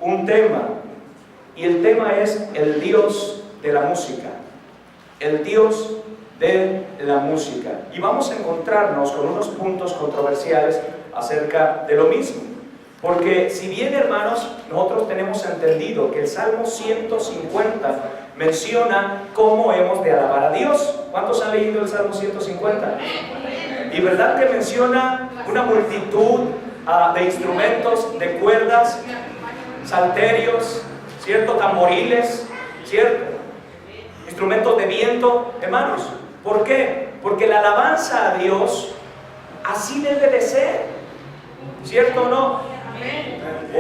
un tema, y el tema es el Dios de la música. El Dios de la música. Y vamos a encontrarnos con unos puntos controversiales acerca de lo mismo. Porque si bien, hermanos, nosotros tenemos entendido que el Salmo 150 menciona cómo hemos de alabar a Dios. ¿Cuántos han leído el Salmo 150? Y verdad que menciona una multitud de instrumentos, de cuerdas, salterios, ¿cierto? Tamboriles, ¿cierto? Instrumentos de viento. Hermanos, ¿por qué? Porque la alabanza a Dios así debe de ser, ¿cierto o no?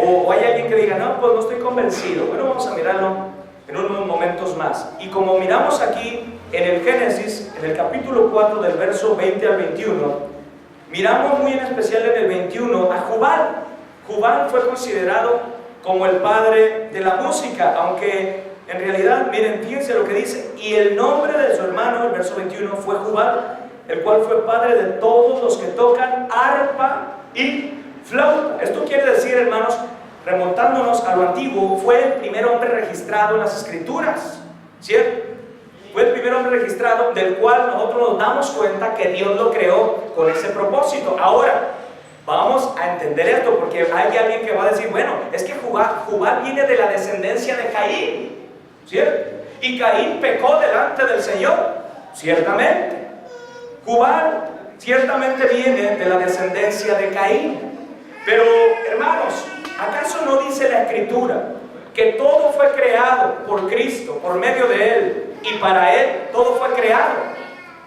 O hay alguien que diga, no, pues no estoy convencido. Bueno, vamos a mirarlo en unos momentos más. Y como miramos aquí en el Génesis, en el capítulo 4 del verso 20 al 21, miramos muy en especial en el 21 a Jubal. Jubal fue considerado como el padre de la música, aunque en realidad, miren, fíjense lo que dice: y el nombre de su hermano, el verso 21, fue Jubal, el cual fue padre de todos los que tocan arpa y flauta. Esto quiere decir, hermanos, remontándonos a lo antiguo, fue el primer hombre registrado en las Escrituras, ¿cierto? Fue el primer hombre registrado del cual nosotros nos damos cuenta que Dios lo creó con ese propósito. Ahora, vamos a entender esto, porque hay alguien que va a decir, bueno, es que Jubal viene de la descendencia de Caín, ¿cierto? Y Caín pecó delante del Señor, ciertamente. Jubal ciertamente viene de la descendencia de Caín. Pero, hermanos, ¿acaso no dice la Escritura que todo fue creado por Cristo, por medio de Él, y para Él todo fue creado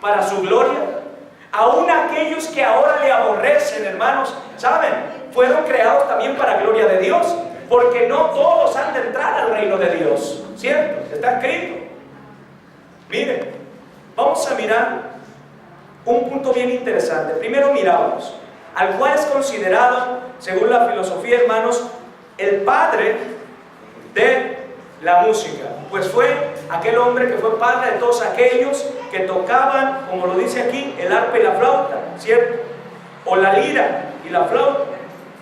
para su gloria? Aún aquellos que ahora le aborrecen, hermanos, ¿saben? Fueron creados también para gloria de Dios, porque no todos han de entrar al reino de Dios, ¿cierto? Está escrito. Miren, vamos a mirar un punto bien interesante. Primero miramos al cual es considerado, según la filosofía, hermanos, el padre de la música, pues fue aquel hombre que fue padre de todos aquellos que tocaban, como lo dice aquí, el arpa y la flauta, ¿cierto? O la lira y la flauta,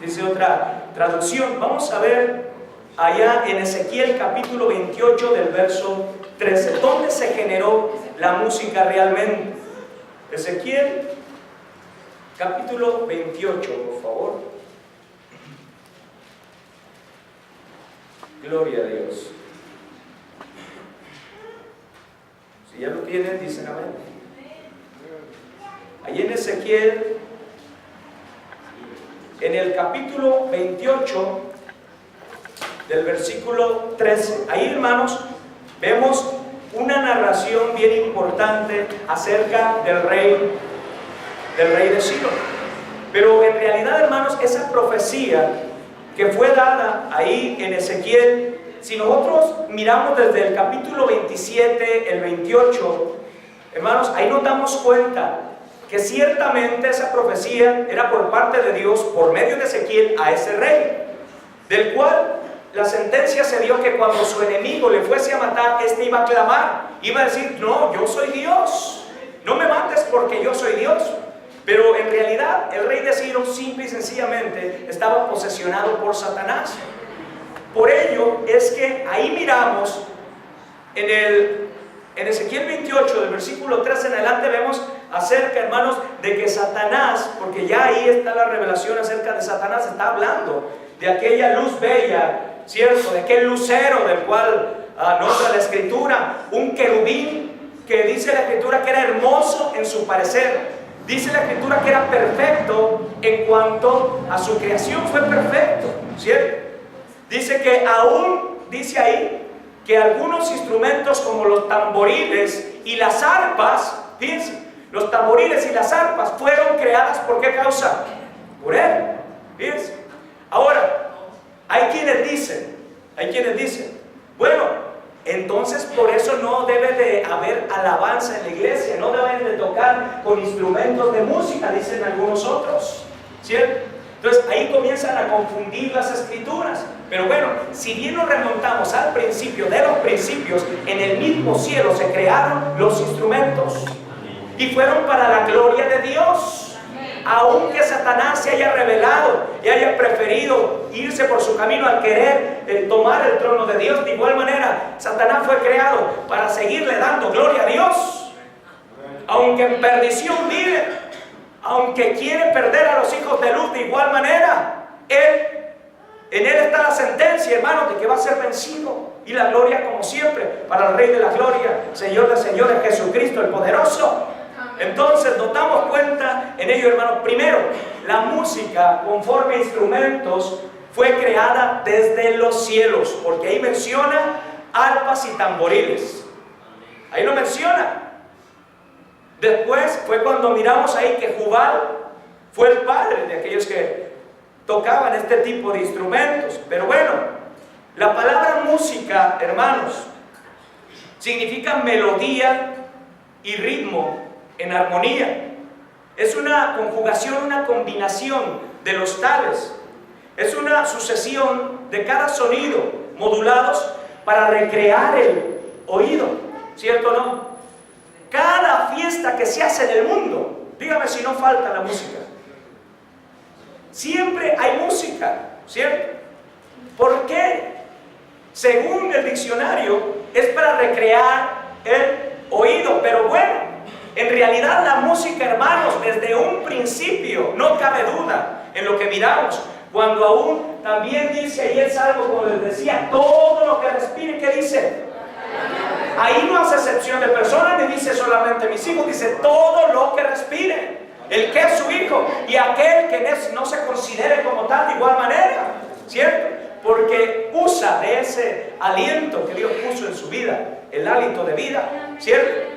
dice otra traducción. Vamos a ver allá en Ezequiel capítulo 28 del verso 13, ¿dónde se generó la música realmente? Ezequiel capítulo 28, por favor. Gloria a Dios. Si ya lo tienen, dicen amén. Allí en Ezequiel, en el capítulo 28 del versículo 13, ahí, hermanos, vemos una narración bien importante acerca del rey de Silo. Pero en realidad, hermanos, esa profecía que fue dada ahí en Ezequiel, si nosotros miramos desde el capítulo 27, el 28, hermanos, ahí nos damos cuenta que ciertamente esa profecía era por parte de Dios, por medio de Ezequiel, a ese rey, del cual la sentencia se dio que cuando su enemigo le fuese a matar, este iba a clamar, iba a decir, no, yo soy Dios, no me mates porque yo soy Dios. Pero en realidad el rey de Silo simple y sencillamente estaba posesionado por Satanás. Por ello es que ahí miramos en Ezequiel 28 del versículo 13 en adelante, vemos acerca, hermanos, de que Satanás, porque ya ahí está la revelación acerca de Satanás, está hablando de aquella luz bella, ¿cierto? De aquel lucero del cual nombra la Escritura, un querubín que dice la Escritura que era hermoso en su parecer. Dice la Escritura que era perfecto en cuanto a su creación, fue perfecto, ¿cierto? Dice que aún, dice ahí, que algunos instrumentos como los tamboriles y las arpas, fíjense, los tamboriles y las arpas fueron creadas, ¿por qué causa? Por Él, fíjense. Ahora, hay quienes dicen, bueno, entonces por eso no debe de haber alabanza en la iglesia, no deben de tocar con instrumentos de música, dicen algunos otros, ¿cierto? Entonces ahí comienzan a confundir las Escrituras. Pero bueno, si bien nos remontamos al principio de los principios, en el mismo cielo se crearon los instrumentos y fueron para la gloria de Dios. Aunque Satanás se haya rebelado y haya preferido irse por su camino al querer tomar el trono de Dios. De igual manera, Satanás fue creado para seguirle dando gloria a Dios. Aunque en perdición vive, aunque quiere perder a los hijos de luz, de igual manera, en él está la sentencia, hermano, de que va a ser vencido. Y la gloria, como siempre, para el Rey de la Gloria, Señor de señores, Jesucristo el poderoso. Entonces nos damos cuenta en ello, hermanos. Primero, la música conforme a instrumentos fue creada desde los cielos, porque ahí menciona arpas y tamboriles. Ahí lo menciona. Después fue cuando miramos ahí que Jubal fue el padre de aquellos que tocaban este tipo de instrumentos. Pero bueno, la palabra música, hermanos, significa melodía y ritmo en armonía. Es una conjugación, una combinación de los tales. Es una sucesión de cada sonido modulados para recrear el oído, ¿cierto o no? Cada fiesta que se hace en el mundo, dígame si no falta la música. Siempre hay música, ¿cierto? ¿Por qué? Según el diccionario, es para recrear el oído. Pero bueno, en realidad la música, hermanos, desde un principio, no cabe duda en lo que miramos. Cuando aún también dice ahí el Salmo, como les decía, todo lo que respire, ¿qué dice? Ahí no hace excepción de personas, ni dice solamente mis hijos, dice todo lo que respire. El que es su hijo y aquel que no se considere como tal de igual manera, ¿cierto? Porque usa de ese aliento que Dios puso en su vida, el hálito de vida, ¿cierto?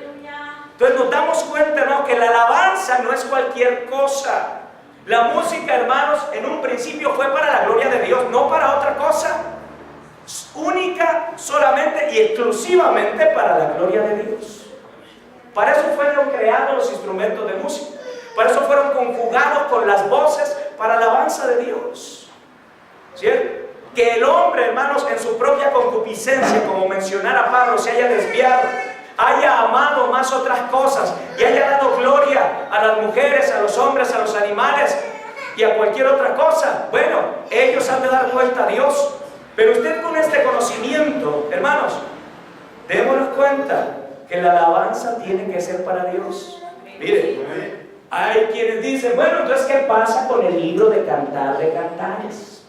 Entonces nos damos cuenta, hermanos, que la alabanza no es cualquier cosa. La música, hermanos, en un principio fue para la gloria de Dios, no para otra cosa. Única, solamente y exclusivamente para la gloria de Dios. Para eso fueron creados los instrumentos de música. Para eso fueron conjugados con las voces para alabanza de Dios, ¿cierto? Que el hombre, hermanos, en su propia concupiscencia, como mencionara Pablo, se haya desviado, haya amado más otras cosas y haya dado gloria a las mujeres, a los hombres, a los animales y a cualquier otra cosa. Bueno, ellos han de dar cuenta a Dios. Pero usted con este conocimiento, hermanos, démonos cuenta que la alabanza tiene que ser para Dios. Mire, hay quienes dicen, bueno, entonces ¿qué pasa con el libro de Cantar de Cantares?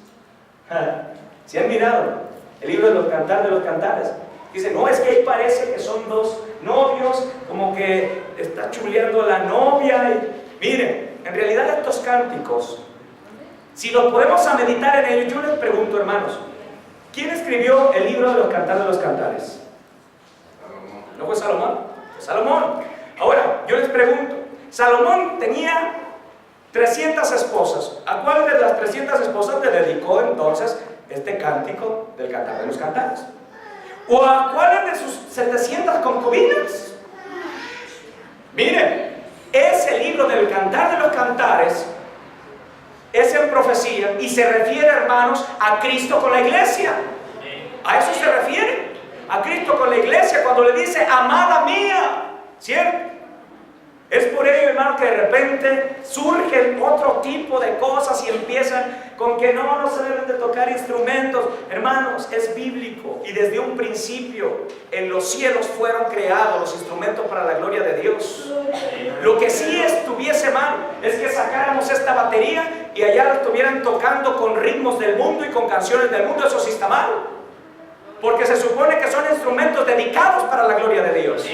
¿Sí han mirado el libro de los Cantar de los Cantares? Dicen, no, es que ahí parece que son dos novios, como que está chuleando a la novia. Y miren, en realidad estos cánticos, si los podemos a meditar en ellos, yo les pregunto, hermanos, ¿quién escribió el libro de los Cantar de los Cantares? Salomón. ¿No fue Salomón? Salomón. Ahora, yo les pregunto, Salomón tenía 300 esposas. ¿A cuál de las 300 esposas le dedicó entonces este cántico del Cantar de los Cantares? ¿O a cuáles de sus 700 concubinas? Miren, ese libro del Cantar de los Cantares es en profecía y se refiere, hermanos, a Cristo con la iglesia. A eso se refiere, a Cristo con la iglesia, cuando le dice, amada mía, ¿cierto? Es por ello, hermano, que de repente surgen otro tipo de cosas y empiezan con que no se deben de tocar instrumentos. Hermanos, es bíblico y desde un principio en los cielos fueron creados los instrumentos para la gloria de Dios. Lo que sí estuviese mal es que sacáramos esta batería y allá la estuvieran tocando con ritmos del mundo y con canciones del mundo. Eso sí está mal, porque se supone que son instrumentos dedicados para la gloria de Dios.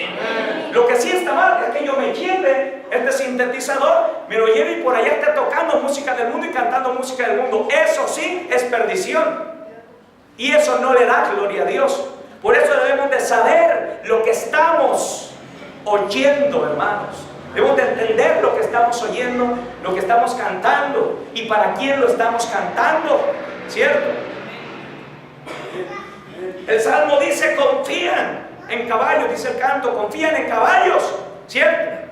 Lo que sí está mal es que yo me lleve este sintetizador, me lo lleve y por allá esté tocando música del mundo y cantando música del mundo. Eso sí es perdición y eso no le da gloria a Dios. Por eso debemos de saber lo que estamos oyendo, hermanos. Debemos de entender lo que estamos oyendo, lo que estamos cantando y para quién lo estamos cantando, ¿cierto? El Salmo dice, confían en caballos, dice el canto, confían en caballos, ¿cierto?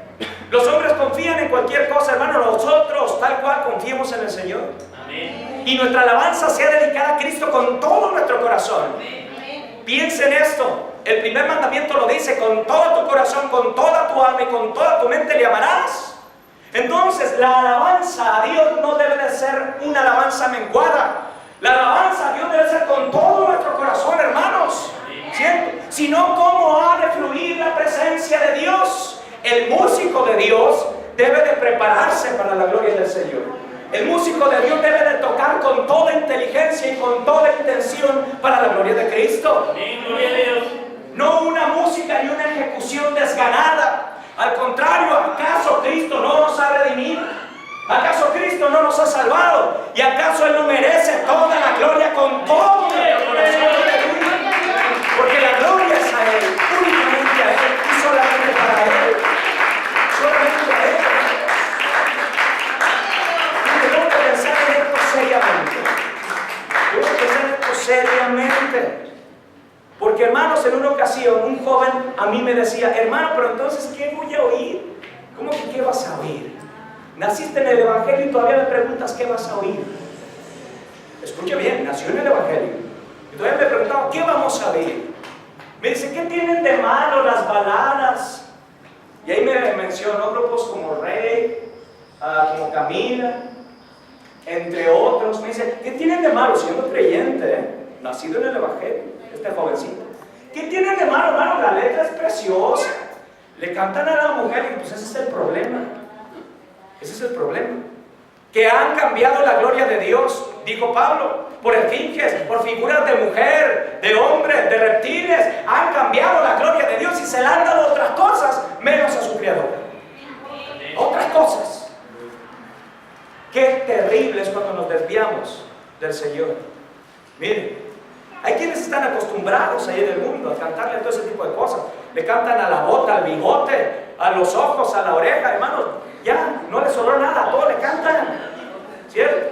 Los hombres confían en cualquier cosa, hermano, nosotros tal cual confiemos en el Señor. Amén. Y nuestra alabanza sea dedicada a Cristo con todo nuestro corazón. Amén. Piensa en esto, el primer mandamiento lo dice, con todo tu corazón, con toda tu alma y con toda tu mente le amarás. Entonces, la alabanza a Dios no debe de ser una alabanza menguada. La alabanza a Dios debe ser con todo nuestro corazón, hermanos, ¿cierto? Sino cómo ha de fluir la presencia de Dios. El músico de Dios debe de prepararse para la gloria del Señor. El músico de Dios debe de tocar con toda inteligencia y con toda intención para la gloria de Cristo. No una música y una ejecución desganada. Al contrario, ¿acaso Cristo no nos ha redimido? ¿Acaso Cristo no nos ha salvado? ¿Y acaso Él no merece toda la gloria con todo nuestro corazón? Porque la gloria es a Él, únicamente a Él y solamente para Él. Solamente a Él. Y tengo que pensar en esto seriamente. Tengo que pensar en esto seriamente. Porque, hermanos, en una ocasión un joven a mí me decía: hermano, pero entonces, ¿qué voy a oír? ¿Cómo que qué vas a oír? Naciste en el Evangelio y todavía me preguntas qué vas a oír. Escuche bien, nació en el Evangelio y todavía me preguntaba qué vamos a oír. Me dice: ¿qué tienen de malo las baladas? Y ahí me mencionó grupos como Rey, como Camila, entre otros. Me dice: ¿qué tienen de malo siendo creyente, nacido en el Evangelio, este jovencito? ¿Qué tienen de malo, hermano? La letra es preciosa. Le cantan a la mujer y pues ese es el problema. Ese es el problema. Que han cambiado la gloria de Dios, dijo Pablo, por esfinges, por figuras de mujer, de hombre, de reptiles. Han cambiado la gloria de Dios y se le han dado otras cosas menos a su Creador. Otras cosas. Qué terrible es cuando nos desviamos del Señor. Miren, hay quienes están acostumbrados ahí en el mundo a cantarle a todo ese tipo de cosas. Le cantan a la bota, al bigote, a los ojos, a la oreja, hermanos. Ya, no le sobró nada, a todo le cantan, ¿cierto?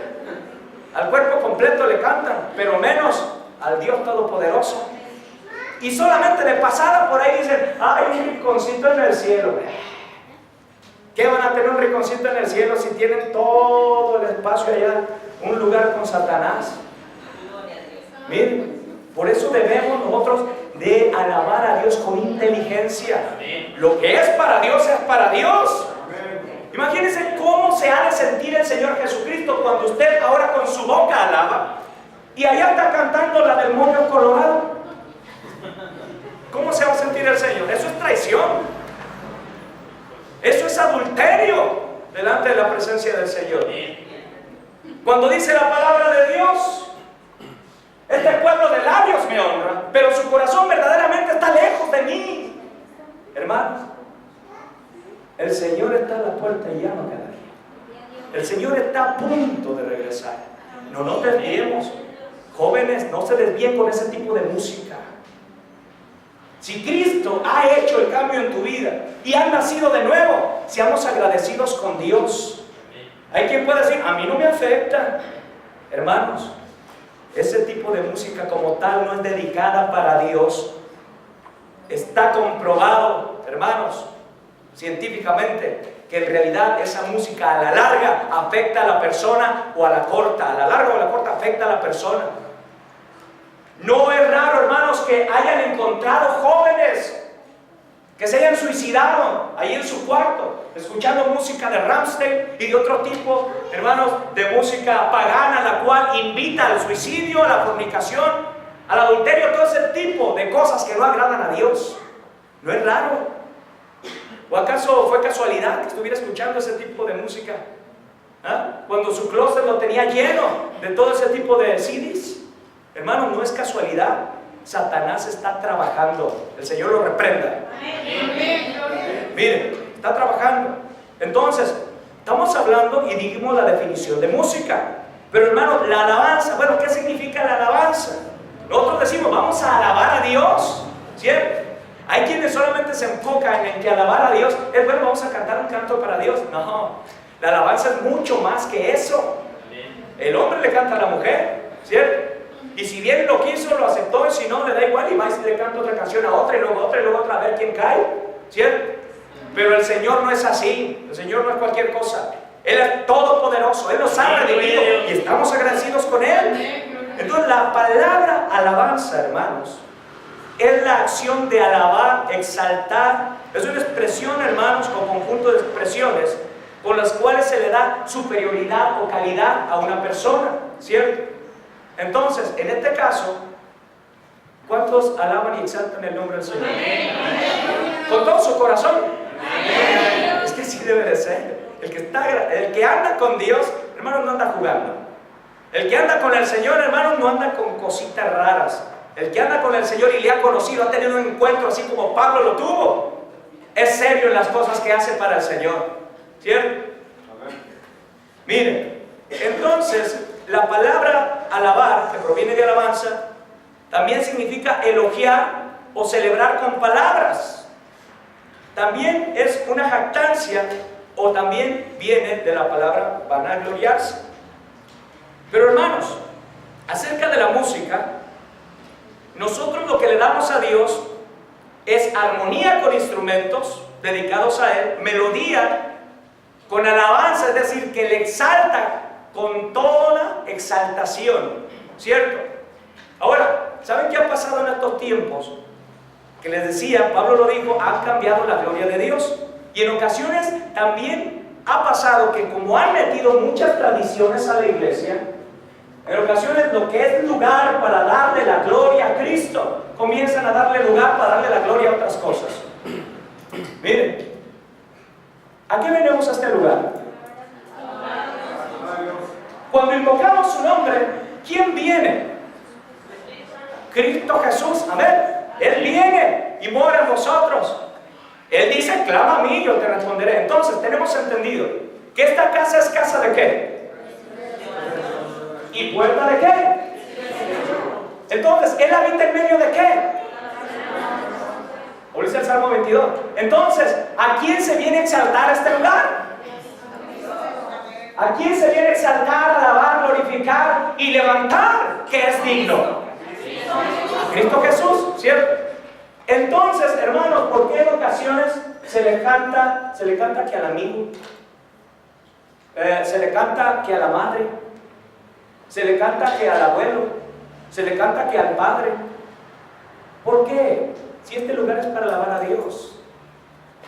Al cuerpo completo le cantan, pero menos al Dios Todopoderoso. Y solamente de pasada por ahí dicen: hay un rinconcito en el cielo. ¿Qué van a tener un rinconcito en el cielo si tienen todo el espacio allá, un lugar con Satanás? Miren, por eso debemos nosotros de alabar a Dios con inteligencia. Lo que es para Dios es para Dios. Imagínense cómo se ha de sentir el Señor Jesucristo cuando usted ahora con su boca alaba y allá está cantando la del moño colorado. ¿Cómo se va a sentir el Señor? Eso es traición. Eso es adulterio delante de la presencia del Señor. Cuando dice la palabra de Dios: este pueblo de labios me honra, pero su corazón verdaderamente está lejos de mí. Hermanos, el Señor está a la puerta y llama cada día. El Señor está a punto de regresar. No nos desviemos. Jóvenes, no se desvíen con ese tipo de música. Si Cristo ha hecho el cambio en tu vida y has nacido de nuevo, seamos agradecidos con Dios. Hay quien puede decir: a mí no me afecta. Hermanos, ese tipo de música como tal no es dedicada para Dios. Está comprobado, hermanos, científicamente, que en realidad esa música a la larga afecta a la persona o a la corta. A la larga o a la corta afecta a la persona. No es raro, hermanos, que hayan encontrado jóvenes que se hayan suicidado ahí en su cuarto, escuchando música de Rammstein y de otro tipo, hermanos, de música pagana, la cual invita al suicidio, a la fornicación, al adulterio, todo ese tipo de cosas que no agradan a Dios. No es raro. ¿O acaso fue casualidad que estuviera escuchando ese tipo de música? Cuando su closet lo tenía lleno de todo ese tipo de CDs. Hermanos, no es casualidad. Satanás está trabajando. El Señor lo reprenda. Miren, está trabajando. Entonces, estamos hablando y dijimos la definición de música. Pero hermanos, la alabanza, bueno, ¿qué significa la alabanza? Nosotros decimos: vamos a alabar a Dios, ¿cierto? Hay quienes solamente se enfocan en que alabar a Dios es: bueno, vamos a cantar un canto para Dios. No, la alabanza es mucho más que eso. El hombre le canta a la mujer, ¿cierto? Y si bien lo quiso, lo aceptó, y si no, le da igual, y va y le canta otra canción a otra, y luego otra, a ver quién cae, ¿cierto? Pero el Señor no es así. El Señor no es cualquier cosa. Él es todopoderoso. Él nos ha redimido y estamos agradecidos con Él. Entonces, la palabra alabanza, hermanos, es la acción de alabar, exaltar. Es una expresión, hermanos, o conjunto de expresiones con las cuales se le da superioridad o calidad a una persona, ¿cierto? Entonces, en este caso, ¿cuántos alaban y exaltan el nombre del Señor? Con todo su corazón. Es que sí debe de ser. El que anda con Dios, hermano, no anda jugando. El que anda con el Señor, hermano, no anda con cositas raras. El que anda con el Señor y le ha conocido, ha tenido un encuentro así como Pablo lo tuvo, es serio en las cosas que hace para el Señor, ¿cierto? Miren, entonces la palabra alabar, que proviene de alabanza, también significa elogiar o celebrar con palabras. También es una jactancia, o también viene de la palabra vanagloriarse. Pero hermanos, acerca de la música, nosotros lo que le damos a Dios es armonía con instrumentos dedicados a Él, melodía con alabanza, es decir, que le exalta con toda exaltación, ¿cierto? Ahora, ¿saben qué ha pasado en estos tiempos? Que les decía, Pablo lo dijo, han cambiado la gloria de Dios. Y en ocasiones también ha pasado que como han metido muchas tradiciones a la iglesia, en ocasiones lo que es lugar para darle la gloria a Cristo, comienzan a darle lugar para darle la gloria a otras cosas. Miren, ¿a qué venimos a este lugar? Cuando invocamos su nombre, ¿quién viene? Cristo Jesús, amén. Él viene y mora en vosotros. Él dice, clama a mí, yo te responderé. Entonces, tenemos entendido que esta casa es casa de ¿qué? ¿Y puerta de qué? Entonces, ¿Él habita en medio de qué? O dice el Salmo 22. Entonces, ¿a quién se viene a exaltar este lugar? ¿A quién se viene a exaltar, alabar, glorificar y levantar? Que es digno. A Cristo Jesús, ¿cierto? Entonces, hermanos, ¿por qué en ocasiones se le canta que al amigo? Se le canta que a la madre, se le canta que al abuelo, se le canta que al padre. ¿Por qué? Si este lugar es para alabar a Dios.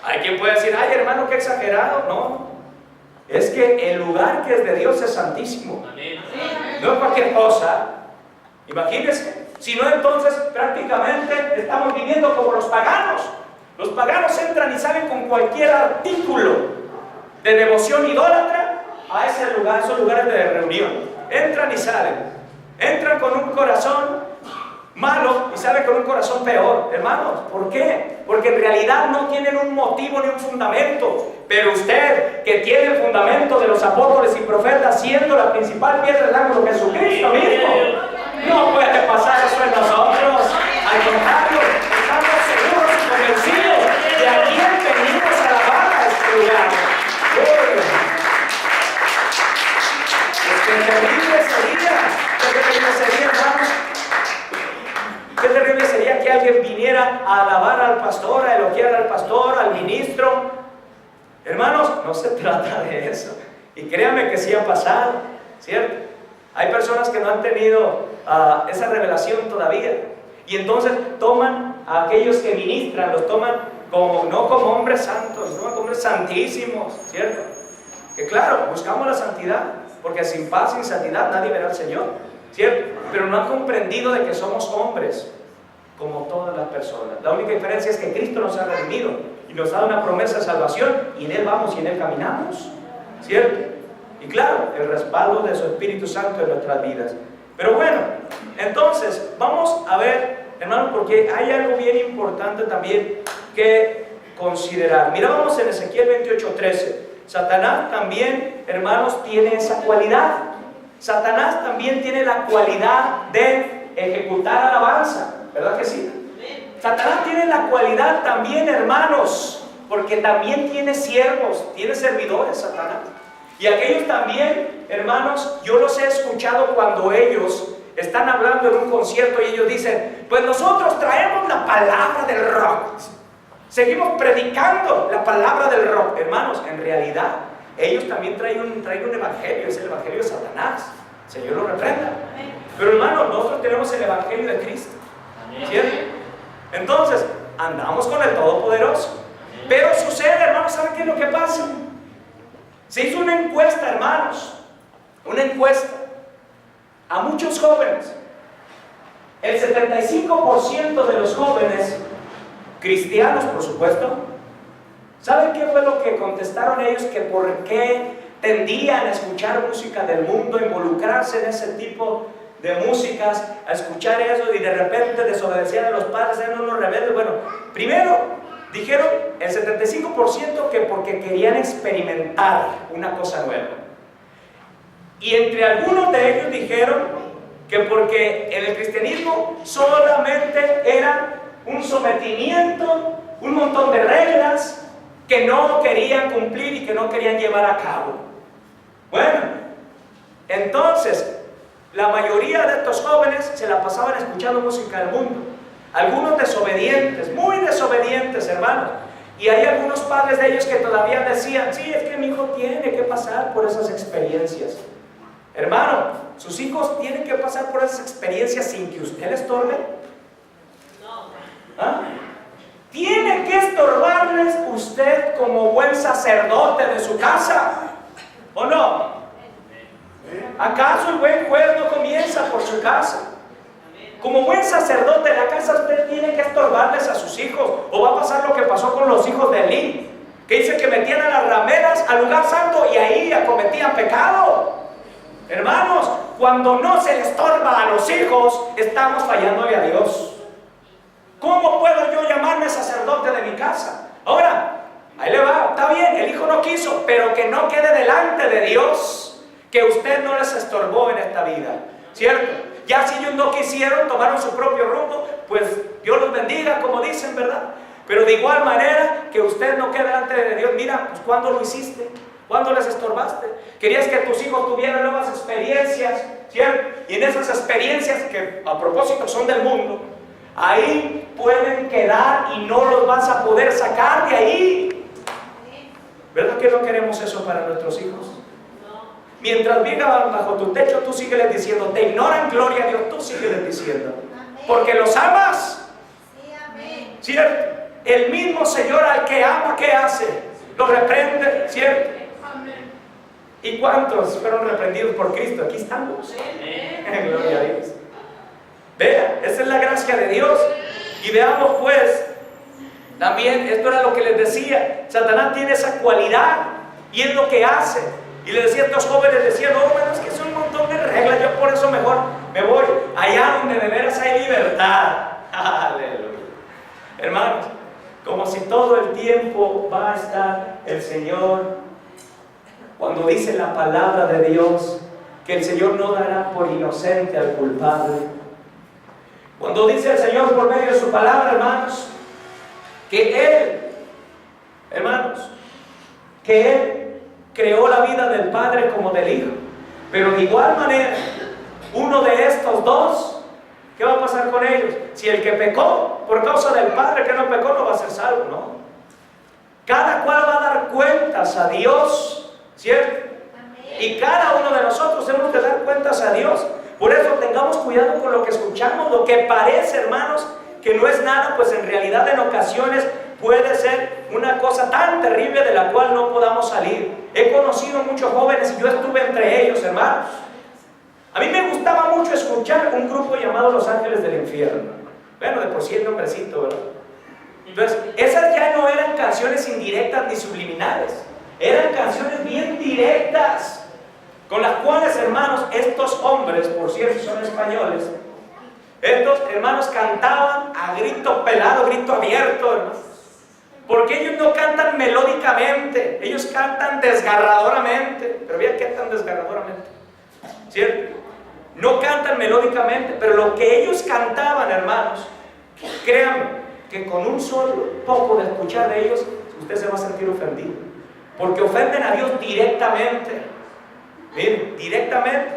Hay quien puede decir, ay hermano, qué exagerado. No, es que el lugar que es de Dios es santísimo. No es cualquier cosa. Imagínense. Si no, entonces prácticamente estamos viviendo como los paganos. Los paganos entran y salen con cualquier artículo de devoción idólatra a ese lugar, esos lugares de reunión. Entran y salen. Entran con un corazón malo y salen con un corazón peor. Hermanos, ¿por qué? Porque en realidad no tienen un motivo ni un fundamento. Pero usted, que tiene el fundamento de los apóstoles y profetas, siendo la principal piedra del ángulo Jesucristo mismo, no puede pasar eso en nosotros. Al contrario, estamos seguros y convencidos de a quién venimos a alabar a este lugar. ¡Qué terrible sería! ¡Qué terrible sería, hermanos! ¡Qué terrible sería que alguien viniera a alabar al pastor, a elogiar al pastor, al ministro! Hermanos, no se trata de eso. Y créanme que sí ha pasado, ¿cierto? Hay personas que no han tenido esa revelación todavía. Y entonces toman a aquellos que ministran, los toman como, no como hombres santos, no como hombres santísimos, ¿cierto? Que claro, buscamos la santidad, porque sin paz, sin santidad, nadie verá al Señor, ¿cierto? Pero no han comprendido de que somos hombres, como todas las personas. La única diferencia es que Cristo nos ha redimido y nos da una promesa de salvación, y en Él vamos y en Él caminamos, ¿cierto? Y claro, el respaldo de su Espíritu Santo en nuestras vidas. Pero bueno, entonces vamos a ver, hermanos, porque hay algo bien importante también que considerar. Mira, vamos en Ezequiel 28:13. Satanás también, hermanos, tiene esa cualidad. Satanás también tiene la cualidad de ejecutar alabanza, ¿verdad que sí? Satanás tiene la cualidad también, hermanos, porque también tiene siervos, tiene servidores, Satanás. Y aquellos también, hermanos, yo los he escuchado cuando ellos están hablando en un concierto y ellos dicen, pues nosotros traemos la palabra del rock. Seguimos predicando la palabra del rock. Hermanos, en realidad, ellos también traen un evangelio, es el evangelio de Satanás. El Señor lo reprenda. Pero hermanos, nosotros tenemos el evangelio de Cristo, ¿cierto? Entonces, andamos con el Todopoderoso. Pero sucede, hermanos, ¿saben qué es lo que pasa? Se hizo una encuesta, hermanos, una encuesta a muchos jóvenes. El 75% de los jóvenes, cristianos por supuesto, ¿saben qué fue lo que contestaron ellos? Que por qué tendían a escuchar música del mundo, a involucrarse en ese tipo de músicas, a escuchar eso y de repente desobedecían a los padres, eran unos rebeldes. Bueno, primero dijeron el 75% que porque querían experimentar una cosa nueva. Y entre algunos de ellos dijeron que porque en el cristianismo solamente era un sometimiento, un montón de reglas que no querían cumplir y que no querían llevar a cabo. Bueno, entonces la mayoría de estos jóvenes se la pasaban escuchando música del mundo. Algunos desobedientes, muy desobedientes, hermanos. Y hay algunos padres de ellos que todavía decían, sí, es que mi hijo tiene que pasar por esas experiencias. Hermano, sus hijos tienen que pasar por esas experiencias sin que usted les estorbe. ¿Ah? Tiene que estorbarles usted como buen sacerdote de su casa, ¿o no? ¿Acaso el buen juez no comienza por su casa? Como buen sacerdote de la casa, usted tiene que estorbarles a sus hijos, o va a pasar lo que pasó con los hijos de Elí, que dice que metían a las rameras al lugar santo y ahí acometían pecado. Hermanos, cuando no se le estorba a los hijos, estamos fallándole a Dios. ¿Cómo puedo yo llamarme sacerdote de mi casa? Ahora, ahí le va, está bien, el hijo no quiso, pero que no quede delante de Dios que usted no les estorbó en esta vida, ¿cierto? Ya si ellos no quisieron, tomaron su propio rumbo, pues Dios los bendiga, como dicen, ¿verdad? Pero de igual manera, que usted no quede delante de Dios. Mira, pues ¿cuándo lo hiciste? ¿Cuándo les estorbaste? Querías que tus hijos tuvieran nuevas experiencias, ¿cierto? Y en esas experiencias, que a propósito son del mundo, ahí pueden quedar y no los vas a poder sacar de ahí. ¿Verdad que no queremos eso para nuestros hijos? Mientras vivan bajo tu techo, tú sígueles diciendo, te ignoran, gloria a Dios, tú sígueles diciendo, porque los amas. ¿Cierto? El mismo Señor al que ama, ¿qué hace? Lo reprende, ¿cierto? ¿Y cuántos fueron reprendidos por Cristo? Aquí estamos. Gloria a Dios. Vea, esa es la gracia de Dios. Y veamos pues, también, esto era lo que les decía, Satanás tiene esa cualidad y es lo que hace. Y le decía a estos jóvenes, decían, no, bueno, es que son un montón de reglas, yo por eso mejor me voy allá donde de veras hay libertad. Aleluya. Hermanos, como si todo el tiempo va a estar el Señor, cuando dice la palabra de Dios, que el Señor no dará por inocente al culpable. Cuando dice el Señor por medio de su palabra, hermanos, que Él, hermanos, que Él creó la vida del Padre como del Hijo, pero de igual manera, uno de estos dos, ¿qué va a pasar con ellos? Si el que pecó por causa del Padre que no pecó no va a ser salvo, ¿no? Cada cual va a dar cuentas a Dios, ¿cierto? Y cada uno de nosotros hemos de dar cuentas a Dios. Por eso tengamos cuidado con lo que escuchamos, lo que parece, hermanos, que no es nada, pues en realidad en ocasiones puede ser una cosa tan terrible de la cual no podamos salir. He conocido muchos jóvenes y yo estuve entre ellos, hermanos. A mí me gustaba mucho escuchar un grupo llamado Los Ángeles del Infierno. Bueno, de por sí el nombrecito, ¿verdad? Entonces, esas ya no eran canciones indirectas ni subliminales. Eran canciones bien directas, con las cuales, hermanos, estos hombres, por cierto, son españoles, estos hermanos cantaban a grito pelado, grito abierto, hermanos. Porque ellos no cantan melódicamente, ellos cantan desgarradoramente. Pero vean qué tan desgarradoramente, ¿cierto? No cantan melódicamente, pero lo que ellos cantaban, hermanos, créanme, que con un solo poco de escuchar de ellos, usted se va a sentir ofendido. Porque ofenden a Dios directamente. Miren, directamente.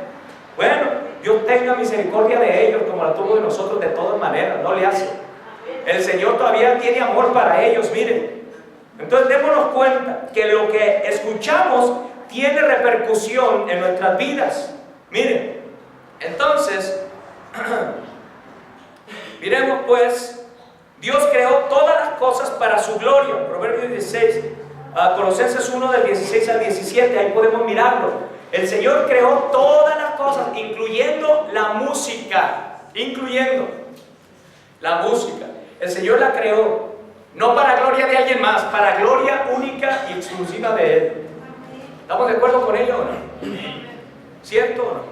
Bueno, Dios tenga misericordia de ellos, como la tuvo de nosotros de todas maneras, no le hace. El Señor todavía tiene amor para ellos, miren. Entonces démonos cuenta que lo que escuchamos tiene repercusión en nuestras vidas. Miren, entonces, miremos pues, Dios creó todas las cosas para su gloria. Proverbios 16, Colosenses 1 del 16 al 17, ahí podemos mirarlo. El Señor creó todas las cosas, incluyendo la música, El Señor la creó, no para gloria de alguien más, para gloria única y exclusiva de Él. ¿Estamos de acuerdo con ello o no? ¿Cierto o no?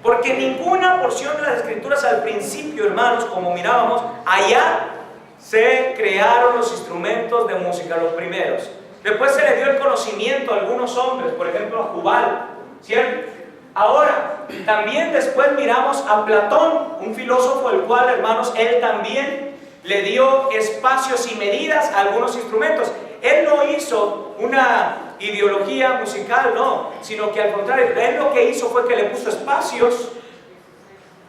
Porque ninguna porción de las Escrituras al principio, hermanos, como mirábamos, allá se crearon los instrumentos de música, los primeros. Después se le dio el conocimiento a algunos hombres, por ejemplo a Jubal, ¿cierto? Ahora, también después miramos a Platón, un filósofo el cual, hermanos, él también le dio espacios y medidas a algunos instrumentos. Él no hizo una ideología musical, no, sino que al contrario, él lo que hizo fue que le puso espacios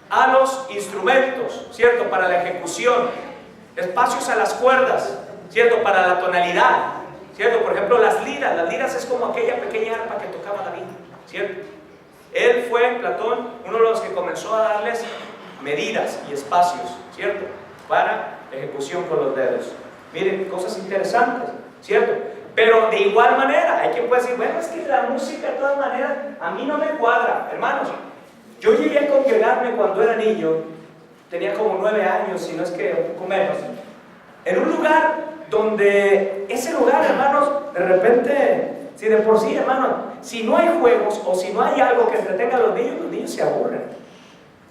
a los instrumentos, ¿cierto? Para la ejecución, espacios a las cuerdas, ¿cierto? Para la tonalidad, ¿cierto? Por ejemplo, las liras es como aquella pequeña arpa que tocaba David, ¿cierto? Él fue, Platón, uno de los que comenzó a darles medidas y espacios, ¿cierto? Para ejecución con los dedos. Miren, cosas interesantes, ¿cierto? Pero de igual manera, hay quien puede decir, bueno, es que la música de todas maneras a mí no me cuadra. Hermanos, yo llegué a congregarme cuando era niño, tenía como 9 años, si no es que un poco menos, en un lugar donde ese lugar, hermanos, de repente, si de por sí, hermanos, si no hay juegos o si no hay algo que entretenga a los niños se aburren.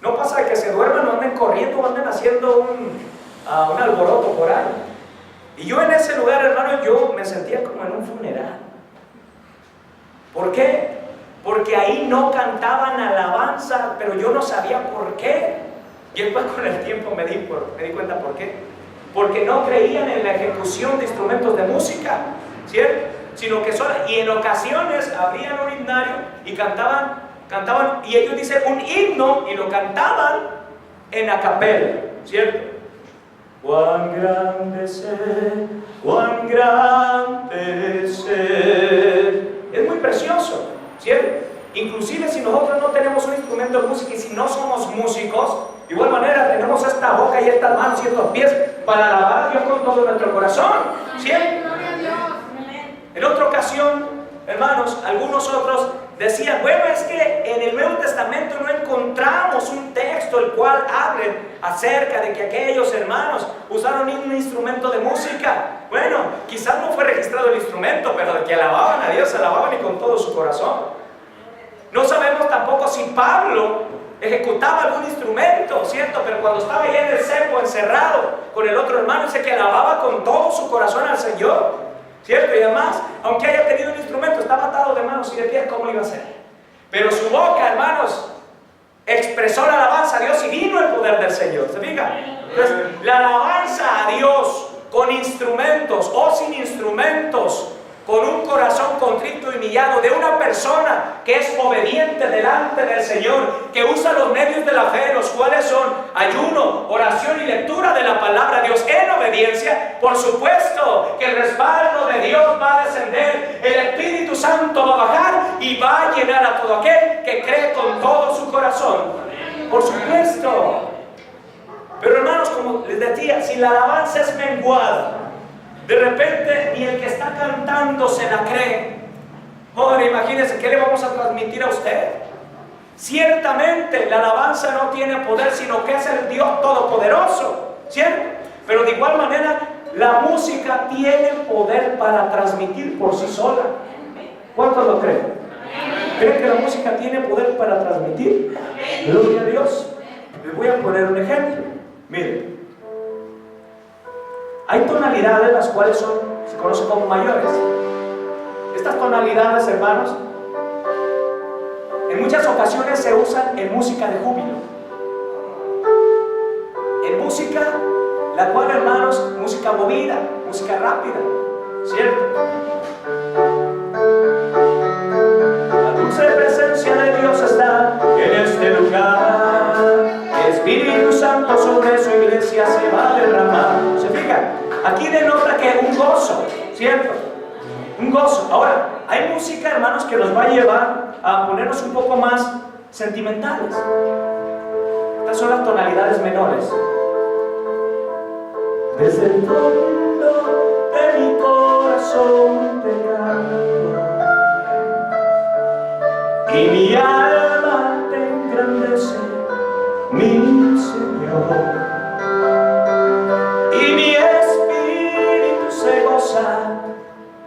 No pasa de que se duerman o anden corriendo o anden haciendo un alboroto por ahí. Y yo en ese lugar, hermano, yo me sentía como en un funeral. ¿Por qué? Porque ahí no cantaban alabanza, pero yo no sabía por qué. Y después con el tiempo me di cuenta por qué. Porque no creían en la ejecución de instrumentos de música, ¿cierto? Sino que y en ocasiones abrían un himnario y cantaban, y ellos dicen un himno y lo cantaban en a capella, ¿cierto? Cuán grande ser. Es muy precioso, ¿cierto? Inclusive si nosotros no tenemos un instrumento de música y si no somos músicos, de igual manera tenemos esta boca y estas manos y estos pies para alabar a Dios con todo nuestro corazón, ¿cierto? En otra ocasión, hermanos, algunos otros decían, bueno, es que en el Nuevo Testamento no encontramos un texto el cual hable acerca de que aquellos hermanos usaron un instrumento de música. Bueno, quizás no fue registrado el instrumento, pero de que alababan a Dios, alababan y con todo su corazón. No sabemos tampoco si Pablo ejecutaba algún instrumento, ¿cierto? Pero cuando estaba ahí en el cepo, encerrado con el otro hermano, dice que alababa con todo su corazón al Señor, ¿cierto? Y además, aunque haya tenido un instrumento, estaba atado de manos y de pies, ¿cómo lo iba a hacer? Pero su boca, hermanos, expresó la alabanza a Dios y vino el poder del Señor. ¿Se fijan? Entonces, la alabanza a Dios con instrumentos o sin instrumentos, con un corazón contrito y humillado de una persona que es obediente delante del Señor, que usa los medios de la fe, los cuales son ayuno, oración y lectura de la palabra de Dios en obediencia. Por supuesto que el respaldo de Dios va a descender, el Espíritu Santo va a bajar y va a llenar a todo aquel que cree con todo su corazón. Por supuesto. Pero hermanos, como les decía, si la alabanza es menguada, de repente ni el que está cantando se la cree. Joder, imagínense, ¿qué le vamos a transmitir a usted? Ciertamente la alabanza no tiene poder, sino que es el Dios Todopoderoso, ¿cierto? Pero de igual manera, la música tiene poder para transmitir por sí sola. ¿Cuántos lo creen? ¿Creen que la música tiene poder para transmitir? Gloria a Dios. Les voy a poner un ejemplo. Miren. Hay tonalidades las cuales se conocen como mayores. Estas tonalidades, hermanos, en muchas ocasiones se usan en música de júbilo. En música, la cual, hermanos, música movida, música rápida, ¿cierto? La dulce presencia de Dios está en este lugar. El Espíritu Santo sobre su iglesia se va a derramar. ¿Se fijan? Aquí denota que un gozo, ¿cierto? Un gozo. Ahora, hay música, hermanos, que nos va a llevar a ponernos un poco más sentimentales. Estas son las tonalidades menores. Desde el fondo de mi corazón corazón te canto, y mi alma te engrandece, mi Señor, y mi espíritu se goza.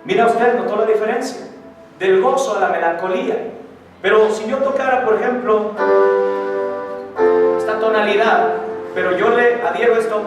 Mira usted, ¿notó la diferencia? Del gozo a la melancolía. Pero si yo tocara, por ejemplo, esta tonalidad, pero yo le adhiero esto,